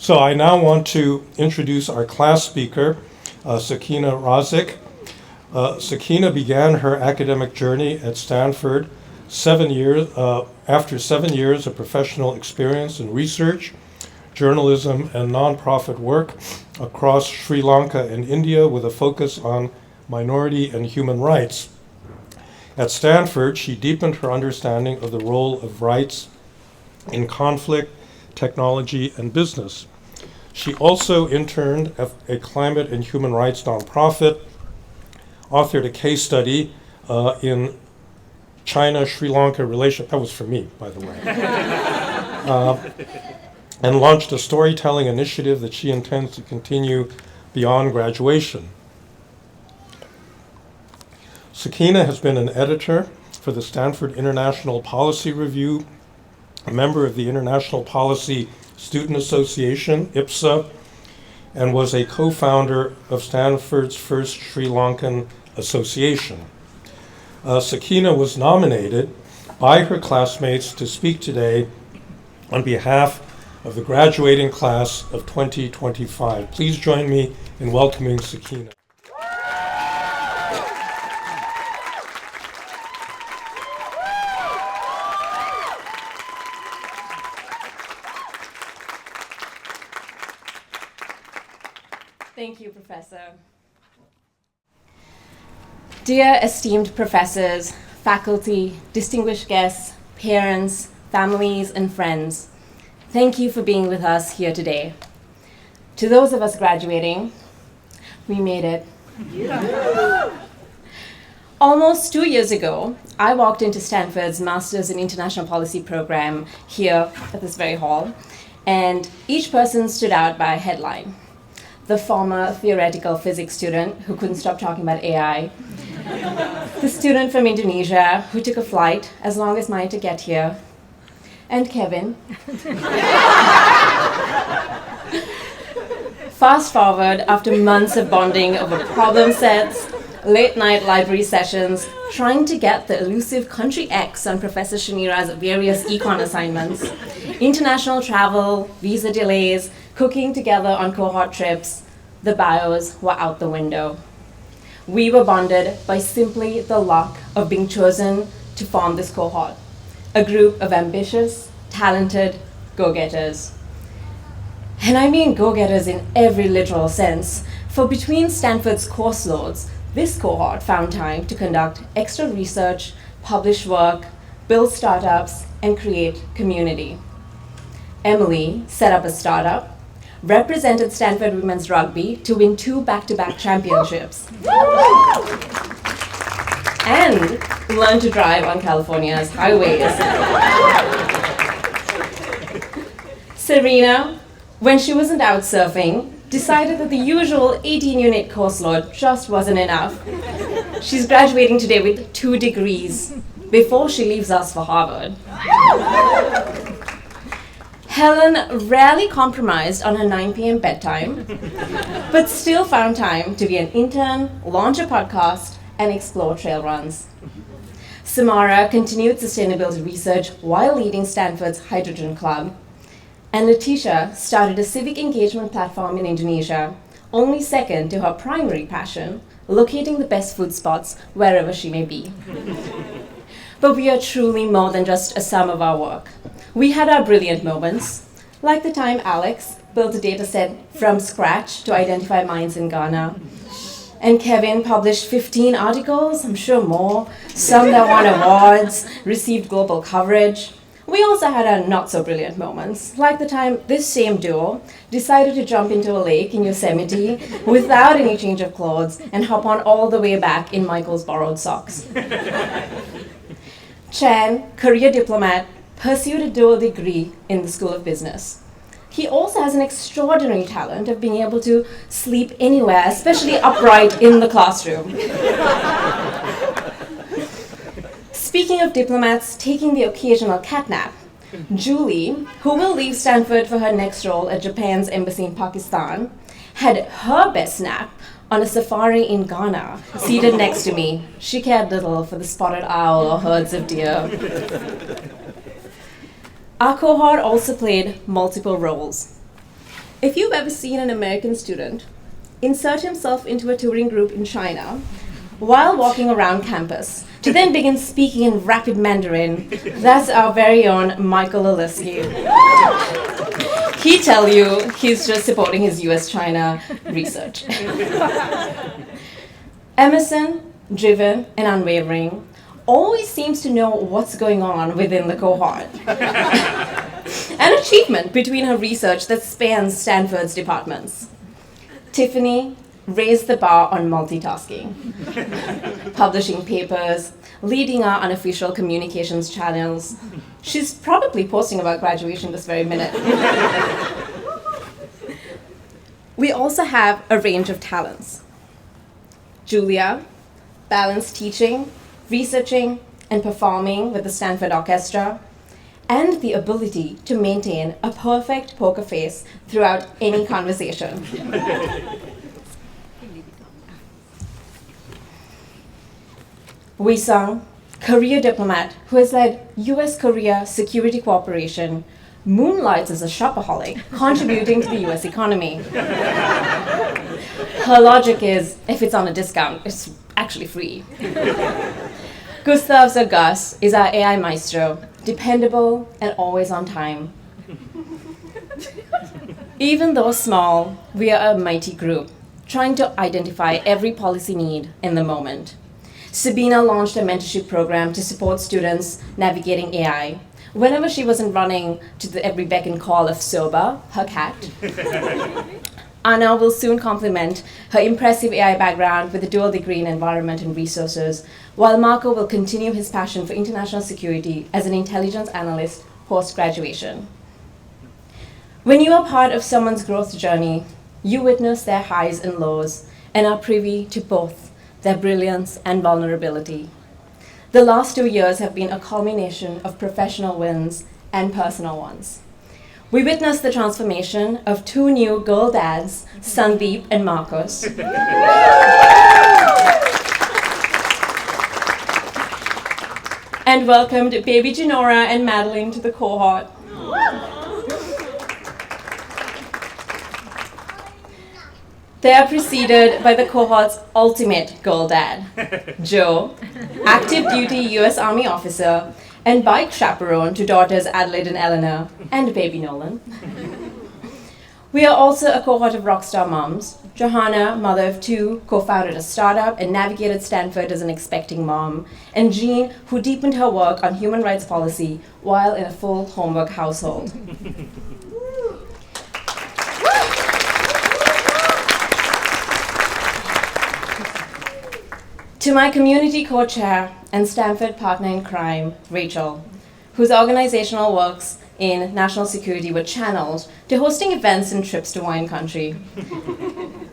So I now want to introduce our class speaker, Sakina Razik. Sakina began her academic journey at Stanford after 7 years of professional experience in research, journalism, and nonprofit work across Sri Lanka and India with a focus on minority and human rights. At Stanford, she deepened her understanding of the role of rights in conflict, technology, and business. She also interned at a climate and human rights nonprofit, authored a case study in China-Sri Lanka relations. That was for me, by the way. And launched a storytelling initiative that she intends to continue beyond graduation. Sakina has been an editor for the Stanford International Policy Review, a member of the International Policy Student Association, IPSA, and was a co-founder of Stanford's first Sri Lankan association. Sakina was nominated by her classmates to speak today on behalf of the graduating class of 2025. Please join me in welcoming Sakina. Thank you, Professor. Dear esteemed professors, faculty, distinguished guests, parents, families, and friends, thank you for being with us here today. To those of us graduating, we made it. Almost 2 years ago, I walked into Stanford's Masters in International Policy program here at this very hall, and each person stood out by a headline. The former theoretical physics student who couldn't stop talking about AI, the student from Indonesia who took a flight as long as mine to get here, and Kevin. Fast forward, after months of bonding over problem sets, late-night library sessions, trying to get the elusive country X on Professor Shanira's various econ assignments, international travel, visa delays, cooking together on cohort trips, the bios were out the window. We were bonded by simply the luck of being chosen to form this cohort, a group of ambitious, talented go-getters. And I mean go-getters in every literal sense, for between Stanford's course loads, this cohort found time to conduct extra research, publish work, build startups, and create community. Emily set up a startup, represented Stanford Women's Rugby to win 2 back-to-back championships, and learned to drive on California's highways. Serena, when she wasn't out surfing, decided that the usual 18-unit course load just wasn't enough. She's graduating today with 2 degrees before she leaves us for Harvard. Helen rarely compromised on her 9 p.m. bedtime, but still found time to be an intern, launch a podcast, and explore trail runs. Samara continued sustainability research while leading Stanford's Hydrogen Club, and Letitia started a civic engagement platform in Indonesia, only second to her primary passion, locating the best food spots wherever she may be. But we are truly more than just a sum of our work. We had our brilliant moments, like the time Alex built a data set from scratch to identify mines in Ghana. And Kevin published 15 articles, I'm sure more, some that won awards, received global coverage. We also had our not-so-brilliant moments, like the time this same duo decided to jump into a lake in Yosemite without any change of clothes and hop on all the way back in Michael's borrowed socks. Chan, career diplomat, pursued a dual degree in the School of Business. He also has an extraordinary talent of being able to sleep anywhere, especially upright in the classroom. Speaking of diplomats taking the occasional catnap, Julie, who will leave Stanford for her next role at Japan's embassy in Pakistan, had her best nap on a safari in Ghana, seated next to me. She cared little for the spotted owl or herds of deer. Our cohort also played multiple roles. If you've ever seen an American student insert himself into a touring group in China while walking around campus to then begin speaking in rapid Mandarin, that's our very own Michael Oliski. He tell you he's just supporting his US-China research. Emerson, driven and unwavering, always seems to know what's going on within the cohort. An achievement between her research that spans Stanford's departments. Tiffany raised the bar on multitasking, publishing papers, leading our unofficial communications channels. She's probably posting about graduation this very minute. We also have a range of talents. Julia balanced teaching, researching, and performing with the Stanford Orchestra, and the ability to maintain a perfect poker face throughout any conversation. Wei Sung, career diplomat who has led US-Korea Security Cooperation, moonlights as a shopaholic, contributing to the US economy. Her logic is, if it's on a discount, it's actually free. Gustav Zergas is our AI maestro, dependable and always on time. Even though small, we are a mighty group, trying to identify every policy need in the moment. Sabina launched a mentorship program to support students navigating AI. Whenever she wasn't running to the every beck and call of Soba, her cat, Anna will soon complement her impressive AI background with a dual degree in environment and resources, while Marco will continue his passion for international security as an intelligence analyst post-graduation. When you are part of someone's growth journey, you witness their highs and lows and are privy to both their brilliance and vulnerability. The last 2 years have been a culmination of professional wins and personal ones. We witnessed the transformation of 2 new girl dads, Sandeep and Marcos. And welcomed baby Genora and Madeline to the cohort. They are preceded by the cohort's ultimate girl dad, Joe, active duty US Army officer, and bike chaperone to daughters Adelaide and Eleanor, and baby Nolan. We are also a cohort of rockstar moms. Johanna, mother of 2, co-founded a startup and navigated Stanford as an expecting mom, and Jean, who deepened her work on human rights policy while in a full homework household. To my community co-chair and Stanford partner in crime, Rachel, whose organizational works in national security were channeled to hosting events and trips to wine country.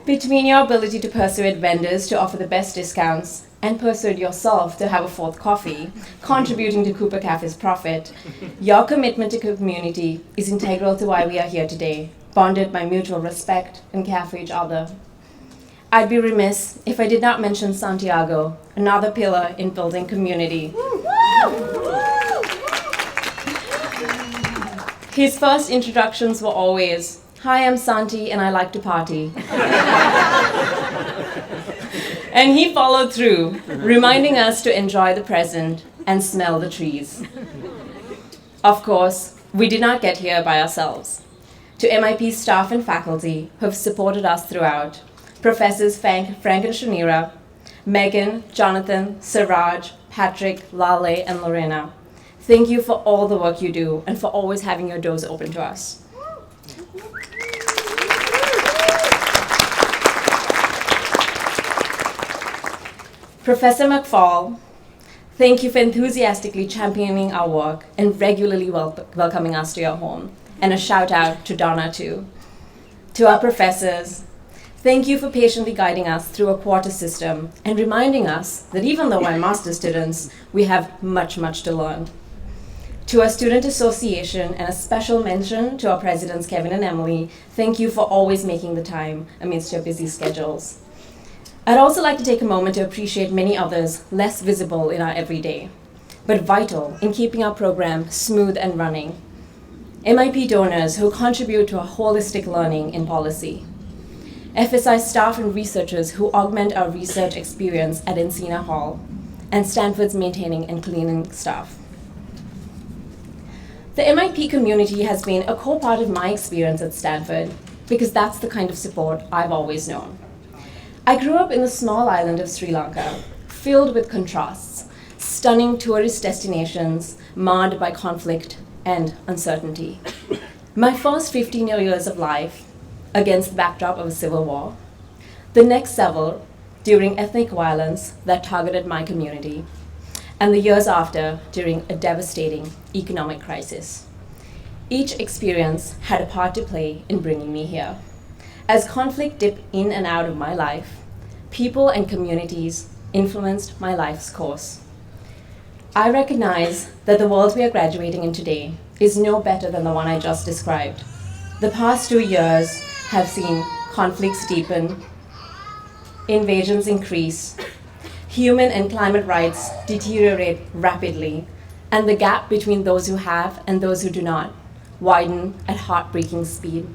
Between your ability to persuade vendors to offer the best discounts and persuade yourself to have a 4th coffee, contributing to Cooper Cafe's profit, your commitment to community is integral to why we are here today, bonded by mutual respect and care for each other. I'd be remiss if I did not mention Santiago, another pillar in building community. His first introductions were always, "Hi, I'm Santi and I like to party." And he followed through, reminding us to enjoy the present and smell the trees. Of course, we did not get here by ourselves. To MIP staff and faculty who have supported us throughout, Professors Frank and Shanira, Megan, Jonathan, Siraj, Patrick, Lale, and Lorena. Thank you for all the work you do and for always having your doors open to us. Professor McFall, thank you for enthusiastically championing our work and regularly welcoming us to your home. And a shout out to Donna too. To our professors, thank you for patiently guiding us through a quarter system and reminding us that even though we're master's students, we have much, much to learn. To our student association and a special mention to our presidents, Kevin and Emily, thank you for always making the time amidst your busy schedules. I'd also like to take a moment to appreciate many others less visible in our everyday, but vital in keeping our program smooth and running. MIP donors who contribute to a holistic learning in policy, FSI staff and researchers who augment our research experience at Encina Hall, and Stanford's maintaining and cleaning staff. The MIP community has been a core part of my experience at Stanford because that's the kind of support I've always known. I grew up in the small island of Sri Lanka, filled with contrasts, stunning tourist destinations marred by conflict and uncertainty. My first 15 years of life against the backdrop of a civil war, the next several during ethnic violence that targeted my community, and the years after during a devastating economic crisis. Each experience had a part to play in bringing me here. As conflict dipped in and out of my life, people and communities influenced my life's course. I recognize that the world we are graduating in today is no better than the one I just described. The past 2 years have seen conflicts deepen, invasions increase, human and climate rights deteriorate rapidly, and the gap between those who have and those who do not widen at heartbreaking speed.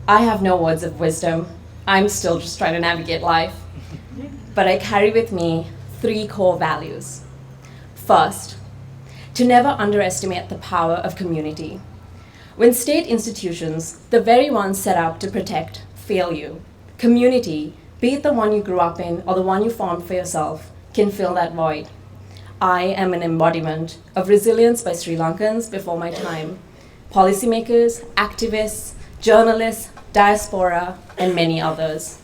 I have no words of wisdom. I'm still just trying to navigate life. But I carry with me 3 core values. First, to never underestimate the power of community. When state institutions, the very ones set up to protect, fail you, community, be it the one you grew up in or the one you formed for yourself, can fill that void. I am an embodiment of resilience by Sri Lankans before my time, policymakers, activists, journalists, diaspora, and many others.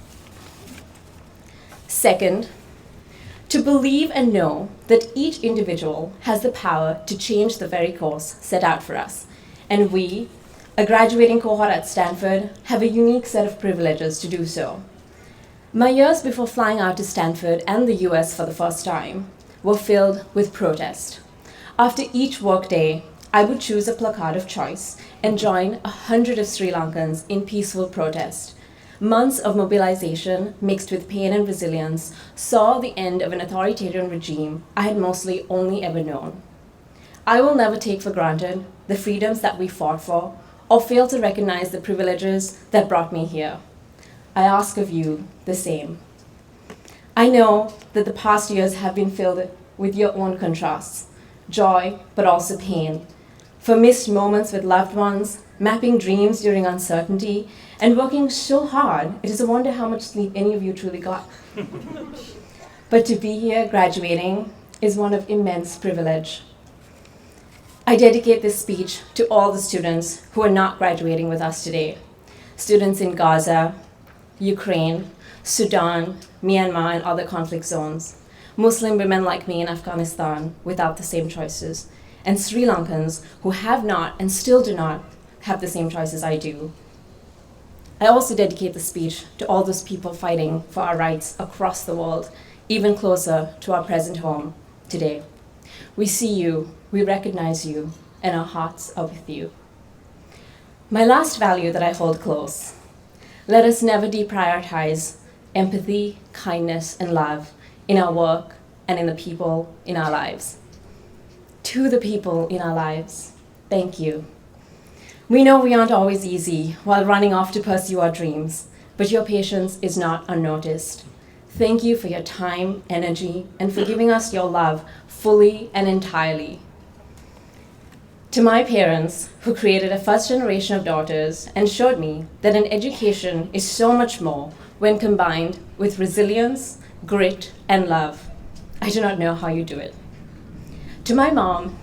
Second, to believe and know that each individual has the power to change the very course set out for us. And we, a graduating cohort at Stanford, have a unique set of privileges to do so. My years before flying out to Stanford and the US for the first time were filled with protest. After each workday, I would choose a placard of choice and join 100 of Sri Lankans in peaceful protest. Months of mobilization mixed with pain and resilience saw the end of an authoritarian regime I had mostly only ever known. I will never take for granted the freedoms that we fought for or fail to recognize the privileges that brought me here. I ask of you the same. I know that the past years have been filled with your own contrasts, joy, but also pain, for missed moments with loved ones, mapping dreams during uncertainty, and working so hard, it is a wonder how much sleep any of you truly got. But to be here graduating is one of immense privilege. I dedicate this speech to all the students who are not graduating with us today. Students in Gaza, Ukraine, Sudan, Myanmar, and other conflict zones. Muslim women like me in Afghanistan without the same choices. And Sri Lankans who have not and still do not have the same choices I do. I also dedicate the speech to all those people fighting for our rights across the world, even closer to our present home today. We see you, we recognize you, and our hearts are with you. My last value that I hold close: let us never deprioritize empathy, kindness, and love in our work and in the people in our lives. To the people in our lives, thank you. We know we aren't always easy while running off to pursue our dreams, but your patience is not unnoticed. Thank you for your time, energy, and for giving us your love fully and entirely. To my parents, who created a first generation of daughters and showed me that an education is so much more when combined with resilience, grit, and love. I do not know how you do it. To my mom,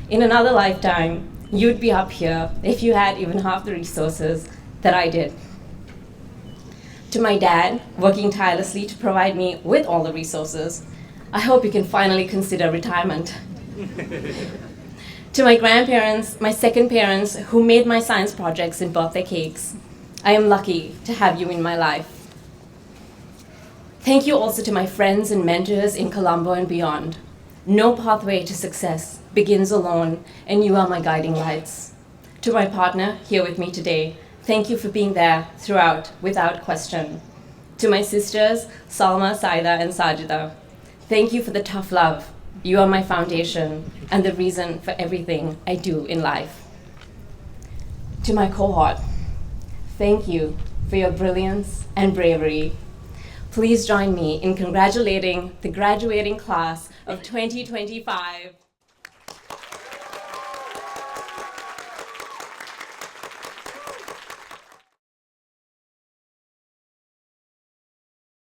in another lifetime, you'd be up here if you had even half the resources that I did. To my dad, working tirelessly to provide me with all the resources, I hope you can finally consider retirement. To my grandparents, my second parents, who made my science projects and birthday cakes, I am lucky to have you in my life. Thank you also to my friends and mentors in Colombo and beyond. No pathway to success begins alone, and you are my guiding lights. To my partner here with me today, thank you for being there throughout, without question. To my sisters, Salma, Saida, and Sajida, thank you for the tough love. You are my foundation and the reason for everything I do in life. To my cohort, thank you for your brilliance and bravery. Please join me in congratulating the graduating class of 2025.